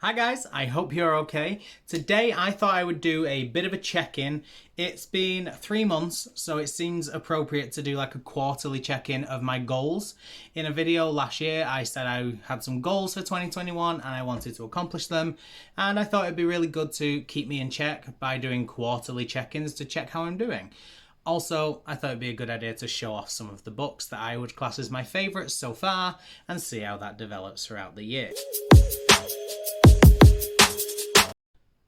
Hi guys, I hope you're okay. Today I thought I would do a bit of a check-in. It's been 3 months, so it seems appropriate to do like a quarterly check-in of my goals. In a video last year, I said I had some goals for 2021 and I wanted to accomplish them. And I thought it'd be really good to keep me in check by doing quarterly check-ins to check how I'm doing. Also, I thought it'd be a good idea to show off some of the books that I would class as my favourites so far and see how that develops throughout the year.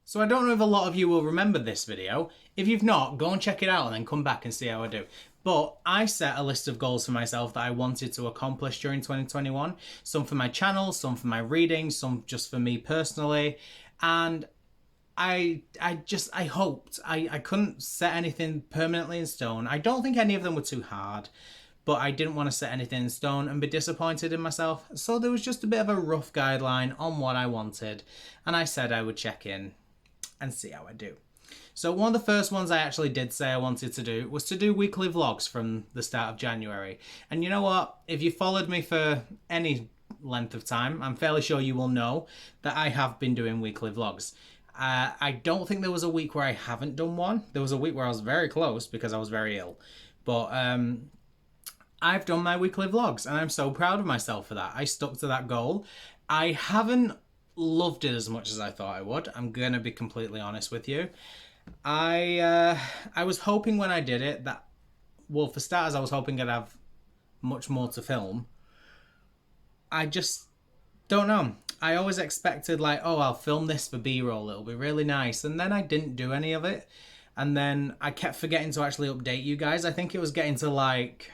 So I don't know if a lot of you will remember this video. If you've not, go and check it out and then come back and see how I do. But I set a list of goals for myself that I wanted to accomplish during 2021. Some for my channel, some for my reading, some just for me personally. And I hoped. I couldn't set anything permanently in stone. I don't think any of them were too hard, but I didn't want to set anything in stone and be disappointed in myself. So there was just a bit of a rough guideline on what I wanted. And I said I would check in and see how I do. So one of the first ones I actually did say I wanted to do was to do weekly vlogs from the start of January. And you know what? If you followed me for any length of time, I'm fairly sure you will know that I have been doing weekly vlogs. I don't think there was a week where I haven't done one. There was a week where I was very close because I was very ill. But I've done my weekly vlogs and I'm so proud of myself for that. I stuck to that goal. I haven't loved it as much as I thought I would. I'm gonna be completely honest with you. I was hoping when I did it that, well, for starters, I was hoping I'd have much more to film. I just don't know. I always expected like, oh, I'll film this for B-roll. It'll be really nice. And then I didn't do any of it. And then I kept forgetting to actually update you guys. I think it was getting to like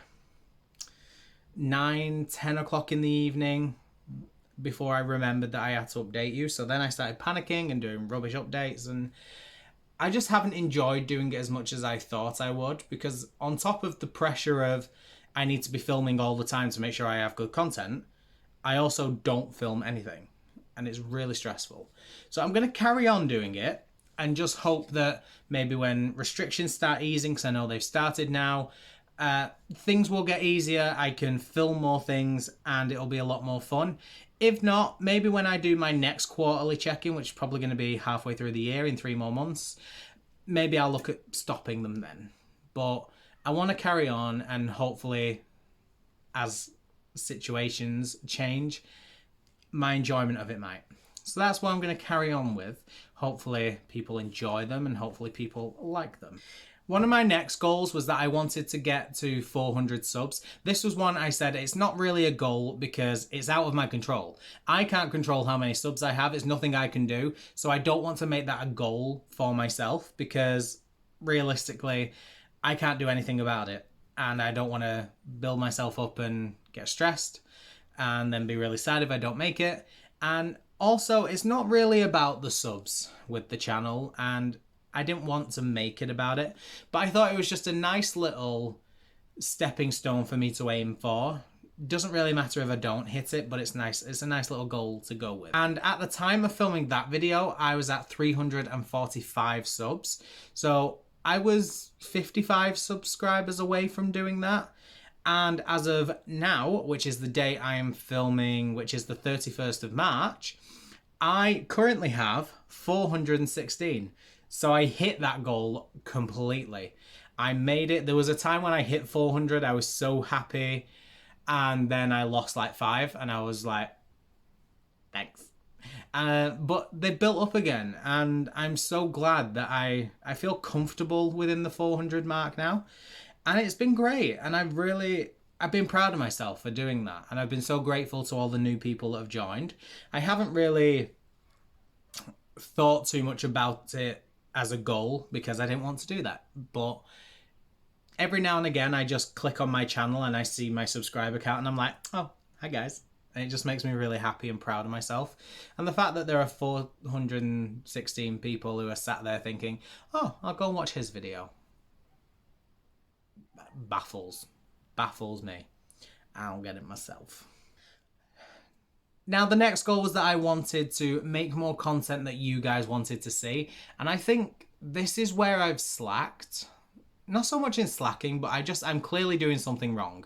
9-10 o'clock in the evening before I remembered that I had to update you. So then I started panicking and doing rubbish updates, and I just haven't enjoyed doing it as much as I thought I would, because on top of the pressure of I need to be filming all the time to make sure I have good content, I also don't film anything, and it's really stressful. So I'm going to carry on doing it and just hope that maybe when restrictions start easing, because I know they've started now, things will get easier. I can film more things and it'll be a lot more fun. If not, maybe when I do my next quarterly check-in, which is probably going to be halfway through the year in 3 more months, maybe I'll look at stopping them then. But I want to carry on, and hopefully as situations change, my enjoyment of it might. So that's what I'm going to carry on with. Hopefully people enjoy them and hopefully people like them. One of my next goals was that I wanted to get to 400 subs. This was one I said it's not really a goal because it's out of my control. I can't control how many subs I have. It's nothing I can do. So I don't want to make that a goal for myself because realistically, I can't do anything about it. And I don't want to build myself up and get stressed and then be really sad if I don't make it. And also, it's not really about the subs with the channel, and I didn't want to make it about it, but I thought it was just a nice little stepping stone for me to aim for. Doesn't really matter if I don't hit it, but it's nice. It's a nice little goal to go with. And at the time of filming that video, I was at 345 subs. So I was 55 subscribers away from doing that. And as of now, which is the day I am filming, which is the 31st of March, I currently have 416. So I hit that goal completely. I made it. There was a time when I hit 400. I was so happy. And then I lost like 5. And I was like, thanks. But they built up again. And I'm so glad that I feel comfortable within the 400 mark now. And it's been great. And I've been proud of myself for doing that. And I've been so grateful to all the new people that have joined. I haven't really thought too much about it as a goal because I didn't want to do that. But every now and again, I just click on my channel and I see my subscriber count and I'm like, oh, hi guys. And it just makes me really happy and proud of myself. And the fact that there are 416 people who are sat there thinking, oh, I'll go and watch his video, baffles me. I don't get it myself. Now, the next goal was that I wanted to make more content that you guys wanted to see. And I think this is where I've slacked. Not so much in slacking, but I'm clearly doing something wrong.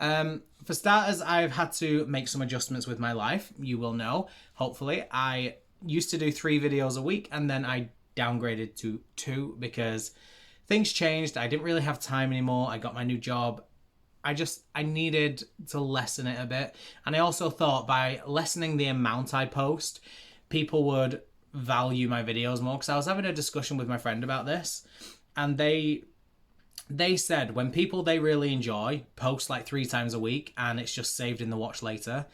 For starters, I've had to make some adjustments with my life. You will know, hopefully. I used to do 3 videos a week, and then I downgraded to 2 because things changed. I didn't really have time anymore. I got my new job. I needed to lessen it a bit. And I also thought by lessening the amount I post, people would value my videos more. Because I was having a discussion with my friend about this, and they said when people they really enjoy post like 3 times a week and it's just saved in the watch later,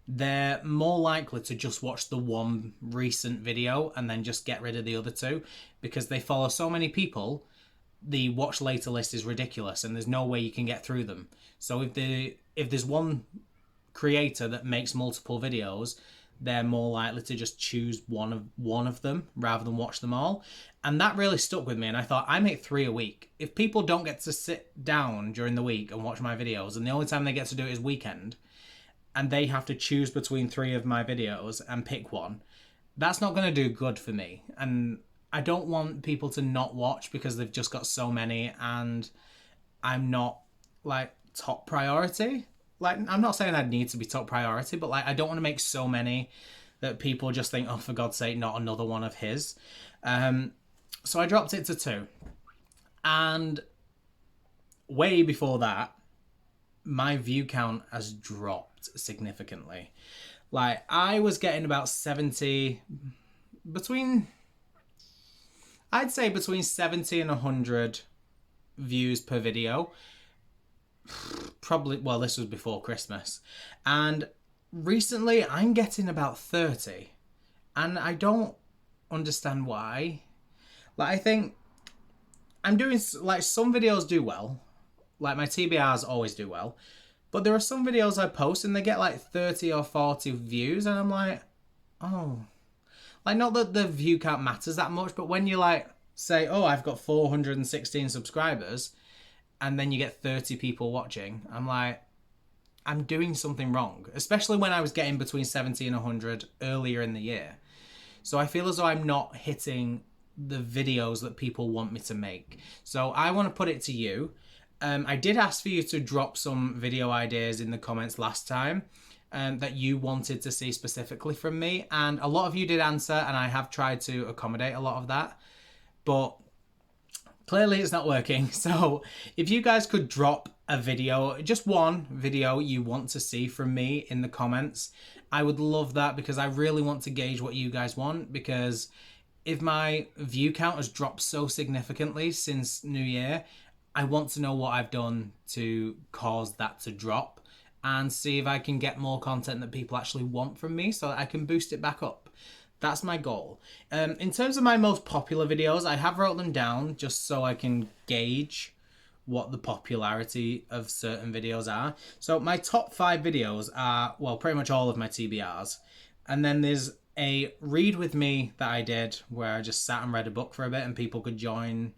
they're more likely to just watch the one recent video and then just get rid of the other 2, because they follow so many people. The watch later list is ridiculous and there's no way you can get through them. So if there's one creator that makes multiple videos, they're more likely to just choose one of them rather than watch them all. And that really stuck with me, and I thought, I make 3 a week. If people don't get to sit down during the week and watch my videos, and the only time they get to do it is weekend, and they have to choose between 3 of my videos and pick one, that's not going to do good for me. And I don't want people to not watch because they've just got so many and I'm not like top priority. Like, I'm not saying I need to be top priority, but like, I don't want to make so many that people just think, oh, for God's sake, not another one of his. So I dropped it to 2. And way before that, my view count has dropped significantly. Like, I was getting about 70, I'd say between 70 and 100 views per video. Probably, well, this was before Christmas. And recently I'm getting about 30. And I don't understand why. Like, I think I'm doing, like, some videos do well. Like, my TBRs always do well. But there are some videos I post and they get like 30 or 40 views. And I'm like, oh. Like, not that the view count matters that much, but when you like say, oh, I've got 416 subscribers, and then you get 30 people watching, I'm like, I'm doing something wrong. Especially when I was getting between 70 and 100 earlier in the year. So I feel as though I'm not hitting the videos that people want me to make. So I want to put it to you. I did ask for you to drop some video ideas in the comments last time. That you wanted to see specifically from me, and a lot of you did answer, and I have tried to accommodate a lot of that, but clearly it's not working. So if you guys could drop a video, just one video you want to see from me in the comments, I would love that, because I really want to gauge what you guys want. Because if my view count has dropped so significantly since New Year, I want to know what I've done to cause that to drop, and see if I can get more content that people actually want from me so that I can boost it back up. That's my goal. In terms of my most popular videos, I have wrote them down just so I can gauge what the popularity of certain videos are. So my top 5 videos are, well, pretty much all of my TBRs. And then there's a read with me that I did where I just sat and read a book for a bit and people could join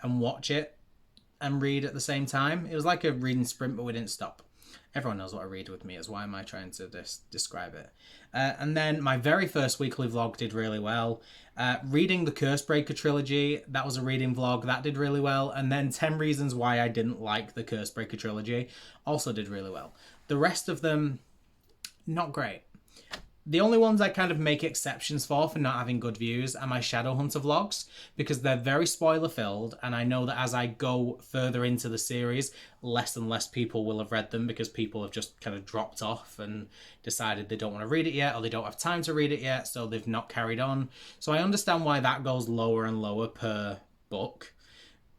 and watch it and read at the same time. It was like a reading sprint, but we didn't stop. Everyone knows what a read with me is. Why am I trying to describe it? And then my very first weekly vlog did really well. Reading the Cursebreaker trilogy, that was a reading vlog. That did really well. And then 10 reasons why I didn't like the Cursebreaker trilogy also did really well. The rest of them, not great. The only ones I kind of make exceptions for not having good views are my Shadowhunter vlogs, because they're very spoiler filled, and I know that as I go further into the series, less and less people will have read them because people have just kind of dropped off and decided they don't want to read it yet, or they don't have time to read it yet, so they've not carried on. So I understand why that goes lower and lower per book,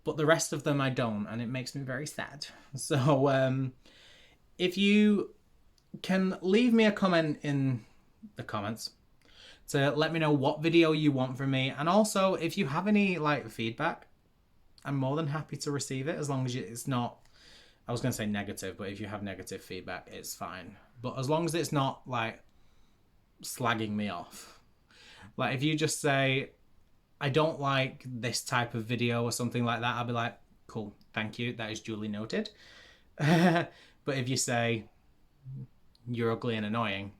but the rest of them I don't, and it makes me very sad. So if you can leave me a comment in the comments to let me know what video you want from me, and also if you have any like feedback, I'm more than happy to receive it, as long as it's not, I was going to say negative, but if you have negative feedback it's fine, but as long as it's not like slagging me off. Like if you just say I don't like this type of video or something like that, I'll be like, cool, thank you, that is duly noted. But if you say you're ugly and annoying,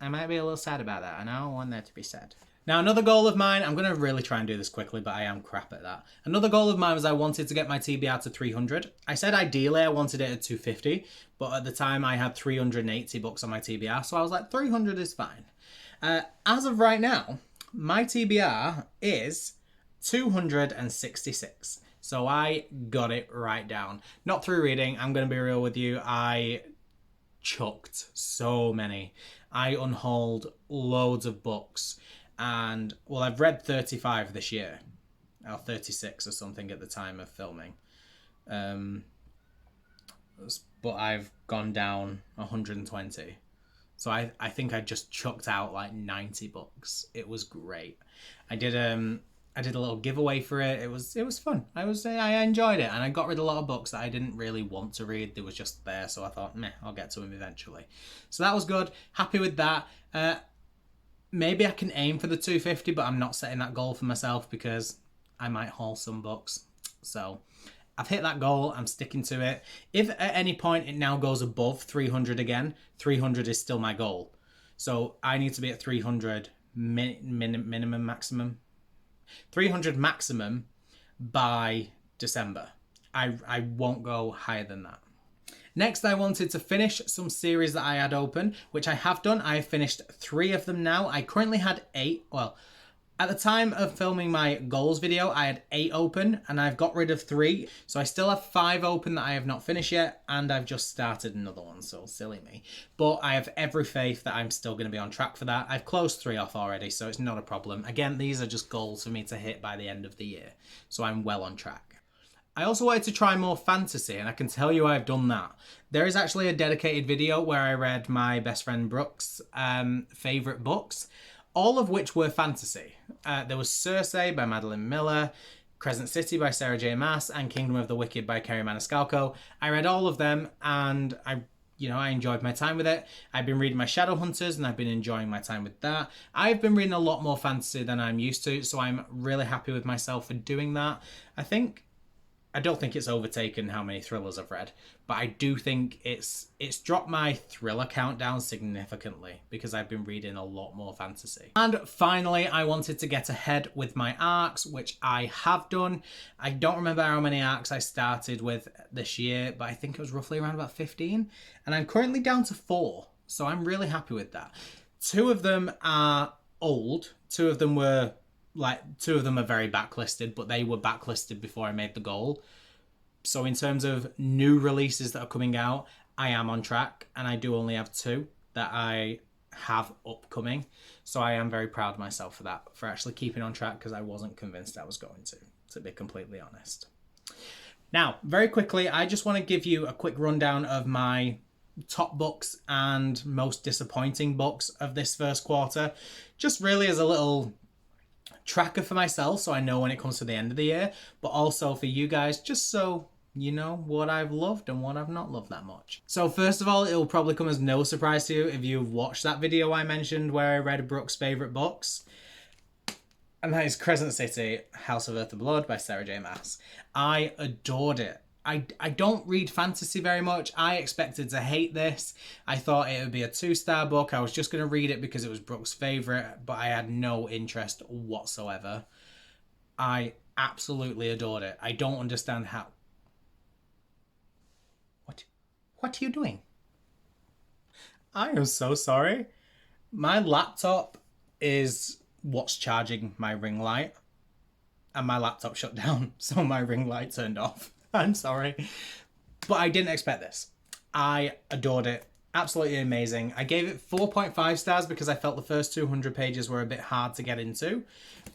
I might be a little sad about that, and I don't want that to be sad. Now, another goal of mine, I'm going to really try and do this quickly, but I am crap at that. Another goal of mine was I wanted to get my TBR to 300. I said ideally I wanted it at 250, but at the time I had 380 books on my TBR, so I was like, 300 is fine. As of right now, my TBR is 266. So I got it right down. Not through reading, I'm going to be real with you. I chucked so many. I unhauled loads of books. And, well, I've read 35 this year. Or 36 or something at the time of filming. But I've gone down 120. So I think I just chucked out like 90 books. It was great. I did a little giveaway for it. It was fun. I enjoyed it, and I got rid of a lot of books that I didn't really want to read. They was just there, so I thought, meh, I'll get to them eventually. So that was good. Happy with that. Maybe I can aim for the 250, but I'm not setting that goal for myself because I might haul some books. So I've hit that goal. I'm sticking to it. If at any point it now goes above 300 again, 300 is still my goal. So I need to be at 300 minimum, maximum. 300 maximum by December. I won't go higher than that. Next, I wanted to finish some series that I had open, which I have done. I have finished 3 of them now. I currently had 8. Well, at the time of filming my goals video, I had 8 open and I've got rid of 3. So I still have 5 open that I have not finished yet, and I've just started another one, so silly me. But I have every faith that I'm still going to be on track for that. I've closed 3 off already, so it's not a problem. Again, these are just goals for me to hit by the end of the year, so I'm well on track. I also wanted to try more fantasy, and I can tell you I've done that. There is actually a dedicated video where I read my best friend Brooke's favourite books, all of which were fantasy. There was Circe by Madeline Miller, Crescent City by Sarah J. Maas, and Kingdom of the Wicked by Kerry Maniscalco. I read all of them, and I enjoyed my time with it. I've been reading my Shadowhunters, and I've been enjoying my time with that. I've been reading a lot more fantasy than I'm used to, so I'm really happy with myself for doing that. I don't think it's overtaken how many thrillers I've read, but I do think it's dropped my thriller count down significantly because I've been reading a lot more fantasy. And finally, I wanted to get ahead with my arcs, which I have done. I don't remember how many arcs I started with this year, but I think it was roughly around about 15, and I'm currently down to 4, so I'm really happy with that. 2 of them are old. 2 of them are very backlisted, but they were backlisted before I made the goal. So in terms of new releases that are coming out, I am on track, and I do only have 2 that I have upcoming. So I am very proud of myself for that, for actually keeping on track, because I wasn't convinced I was going to be completely honest. Now, very quickly, I just want to give you a quick rundown of my top books and most disappointing books of this first quarter, just really as a little tracker for myself, so I know when it comes to the end of the year, but also for you guys, just so you know what I've loved and what I've not loved that much. So first of all, it'll probably come as no surprise to you if you've watched that video I mentioned where I read Brooke's favourite books, and that is Crescent City, House of Earth and Blood by Sarah J. Maas. I adored it. I don't read fantasy very much. I expected to hate this. I thought it would be a 2-star book. I was just going to read it because it was Brooke's favourite, but I had no interest whatsoever. I absolutely adored it. I don't understand how... What are you doing? I am so sorry. My laptop is what's charging my ring light, and my laptop shut down, so my ring light turned off. I'm sorry. But I didn't expect this. I adored it. Absolutely amazing. I gave it 4.5 stars because I felt the first 200 pages were a bit hard to get into.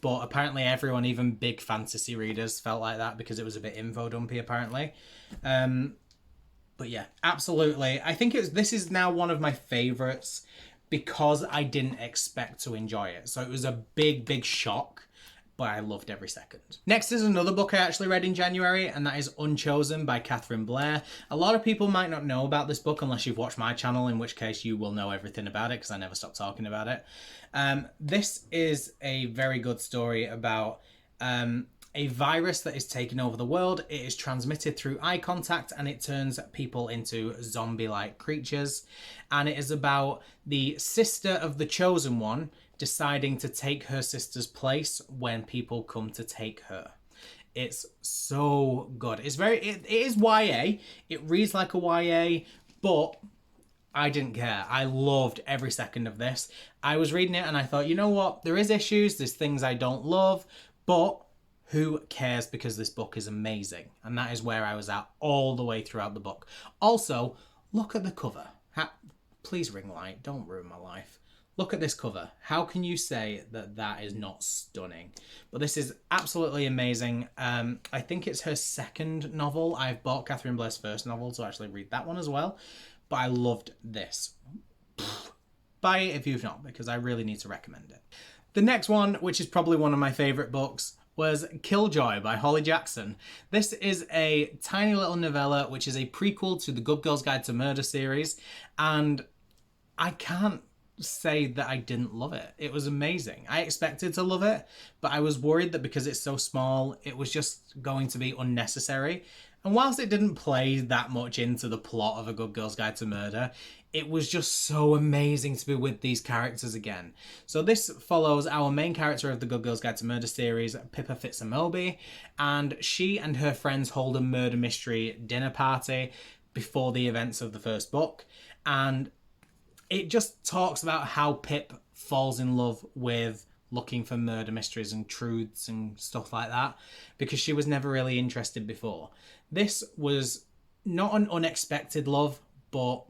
But apparently everyone, even big fantasy readers, felt like that because it was a bit info dumpy apparently. But yeah, absolutely. I think this is now one of my favourites because I didn't expect to enjoy it. So it was a big, big shock, but I loved every second. Next is another book I actually read in January, and that is Unchosen by Catherine Blair. A lot of people might not know about this book unless you've watched my channel, in which case you will know everything about it because I never stop talking about it. This is a very good story about a virus that is taking over the world. It is transmitted through eye contact and it turns people into zombie-like creatures. And it is about the sister of the chosen one deciding to take her sister's place when people come to take her. It's so good. It is YA. It reads like a YA, but I didn't care. I loved every second of this. I was reading it and I thought, you know what? There is issues, there's things I don't love, but who cares, because this book is amazing. And that is where I was at all the way throughout the book. Also, look at the cover. Please ring light, don't ruin my life. Look at this cover. How can you say that that is not stunning? But this is absolutely amazing. I think it's her second novel. I've bought Catherine Blair's first novel to actually read that one as well. But I loved this. Buy it if you've not, because I really need to recommend it. The next one, which is probably one of my favourite books, was Killjoy by Holly Jackson. This is a tiny little novella which is a prequel to the Good Girl's Guide to Murder series, and I can't say that I didn't love it. It was amazing. I expected to love it, but I was worried that because it's so small, it was just going to be unnecessary. And whilst it didn't play that much into the plot of A Good Girl's Guide to Murder, it was just so amazing to be with these characters again. So this follows our main character of the Good Girl's Guide to Murder series, Pippa Fitzamoby, and she and her friends hold a murder mystery dinner party before the events of the first book. And it just talks about how Pip falls in love with looking for murder mysteries and truths and stuff like that, because she was never really interested before. This was not an unexpected love, but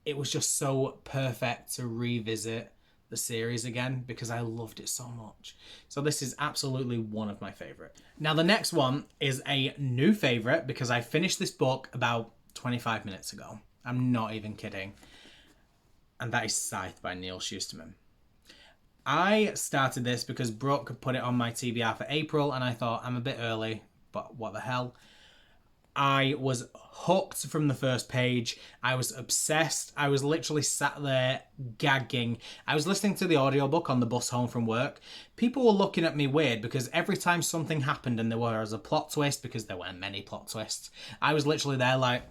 it was just so perfect to revisit the series again because I loved it so much. So this is absolutely one of my favourite. Now the next one is a new favourite because I finished this book about 25 minutes ago. I'm not even kidding. And that is Scythe by Neil Shusterman. I started this because Brooke put it on my TBR for April and I thought, I'm a bit early, but what the hell. I was hooked from the first page. I was obsessed. I was literally sat there gagging. I was listening to the audiobook on the bus home from work. People were looking at me weird because every time something happened and there was a plot twist, because there weren't many plot twists, I was literally there like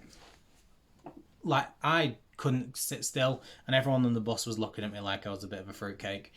I couldn't sit still, and everyone on the bus was looking at me like I was a bit of a fruitcake.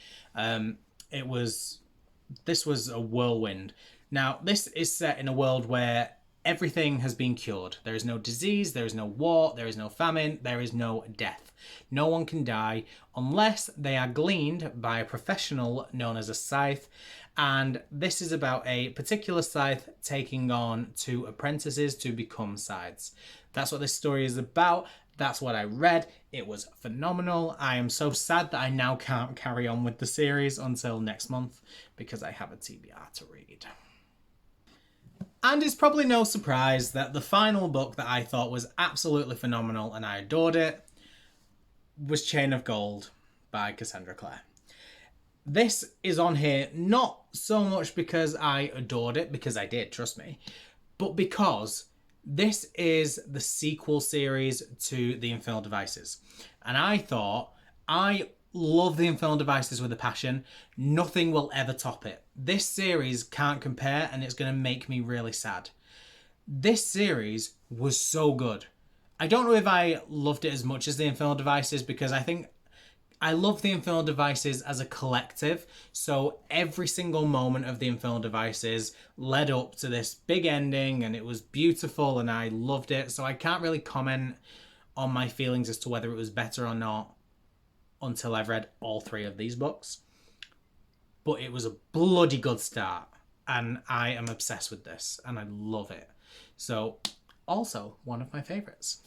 This was a whirlwind. Now, this is set in a world where everything has been cured. There is no disease, there is no war, there is no famine, there is no death. No one can die unless they are gleaned by a professional known as a scythe. And this is about a particular scythe taking on 2 apprentices to become scythes. That's what this story is about. That's what I read. It was phenomenal. I am so sad that I now can't carry on with the series until next month because I have a TBR to read. And it's probably no surprise that the final book that I thought was absolutely phenomenal and I adored it was Chain of Gold by Cassandra Clare. This is on here not so much because I adored it, because I did, trust me, but because this is the sequel series to The Infernal Devices. And I thought, I love The Infernal Devices with a passion. Nothing will ever top it. This series can't compare and it's going to make me really sad. This series was so good. I don't know if I loved it as much as The Infernal Devices because I think I love The Infernal Devices as a collective. So every single moment of The Infernal Devices led up to this big ending and it was beautiful and I loved it. So I can't really comment on my feelings as to whether it was better or not until I've read all 3 of these books. But it was a bloody good start and I am obsessed with this and I love it. So also one of my favourites.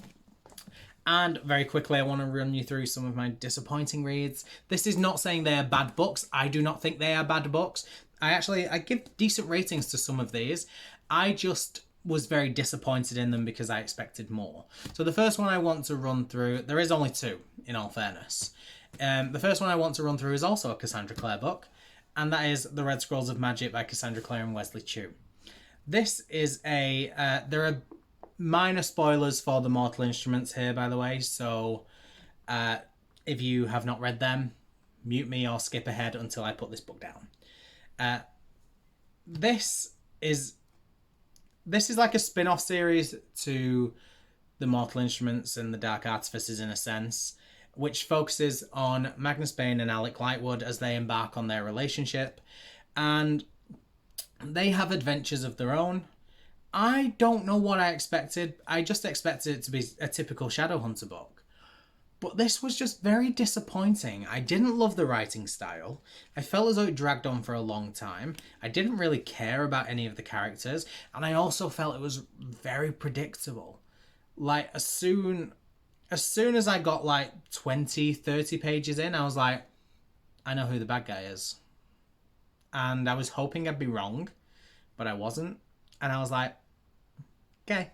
And very quickly, I want to run you through some of my disappointing reads. This is not saying they are bad books. I do not think they are bad books. I give decent ratings to some of these. I just was very disappointed in them because I expected more. So the first one I want to run through, there is only 2, in all fairness. The first one I want to run through is also a Cassandra Clare book, and that is The Red Scrolls of Magic by Cassandra Clare and Wesley Chu. This is there are minor spoilers for the Mortal Instruments here, by the way, so if you have not read them, mute me or skip ahead until I put this book down. This is like a spin-off series to the Mortal Instruments and the Dark Artificers in a sense, which focuses on Magnus Bane and Alec Lightwood as they embark on their relationship, and they have adventures of their own. I don't know what I expected. I just expected it to be a typical Shadowhunter book. But this was just very disappointing. I didn't love the writing style. I felt as though it dragged on for a long time. I didn't really care about any of the characters. And I also felt it was very predictable. Like, as soon as I got like 20, 30 pages in, I was like, I know who the bad guy is. And I was hoping I'd be wrong, but I wasn't. And I was like, okay.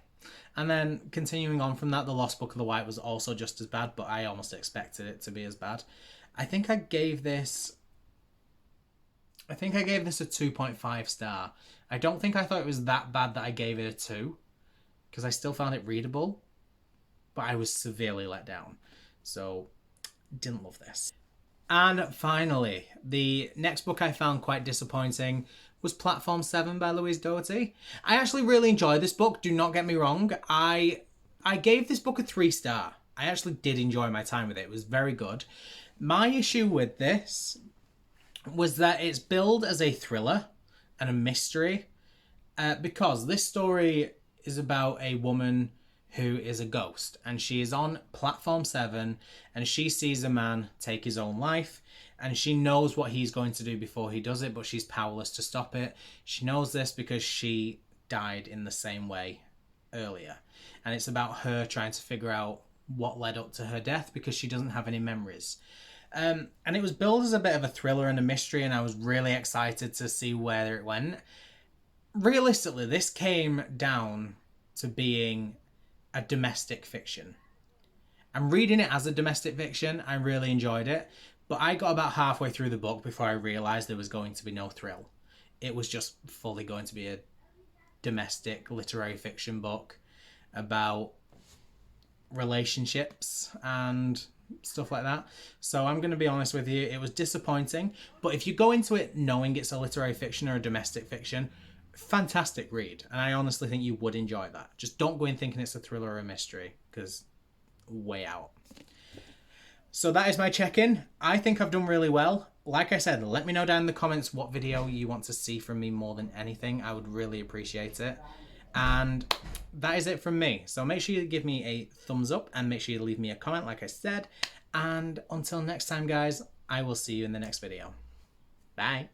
And then continuing on from that, The Lost Book of the White was also just as bad, but I almost expected it to be as bad. I think I gave this a 2.5 star. I don't think I thought it was that bad that I gave it a 2, because I still found it readable, but I was severely let down. So, didn't love this. And finally, the next book I found quite disappointing was Platform 7 by Louise Doherty. I actually really enjoyed this book, do not get me wrong. I gave this book a 3 star. I actually did enjoy my time with it. It was very good. My issue with this was that it's billed as a thriller and a mystery, because this story is about a woman who is a ghost, and she is on Platform 7, and she sees a man take his own life, and she knows what he's going to do before he does it, but she's powerless to stop it. She knows this because she died in the same way earlier, and it's about her trying to figure out what led up to her death because she doesn't have any memories. And it was billed as a bit of a thriller and a mystery, and I was really excited to see where it went. Realistically, this came down to being a domestic fiction. And reading it as a domestic fiction, I really enjoyed it. But I got about halfway through the book before I realised there was going to be no thrill. It was just fully going to be a domestic literary fiction book about relationships and stuff like that. So I'm going to be honest with you, it was disappointing. But if you go into it knowing it's a literary fiction or a domestic fiction, fantastic read, and I honestly think you would enjoy that. Just don't go in thinking it's a thriller or a mystery, because way out. So that is my check-in. I think I've done really well. Like I said, let me know down in the comments what video you want to see from me more than anything. I would really appreciate it. And that is it from me. So make sure you give me a thumbs up and make sure you leave me a comment like I said. And until next time, guys, I will see you in the next video. Bye.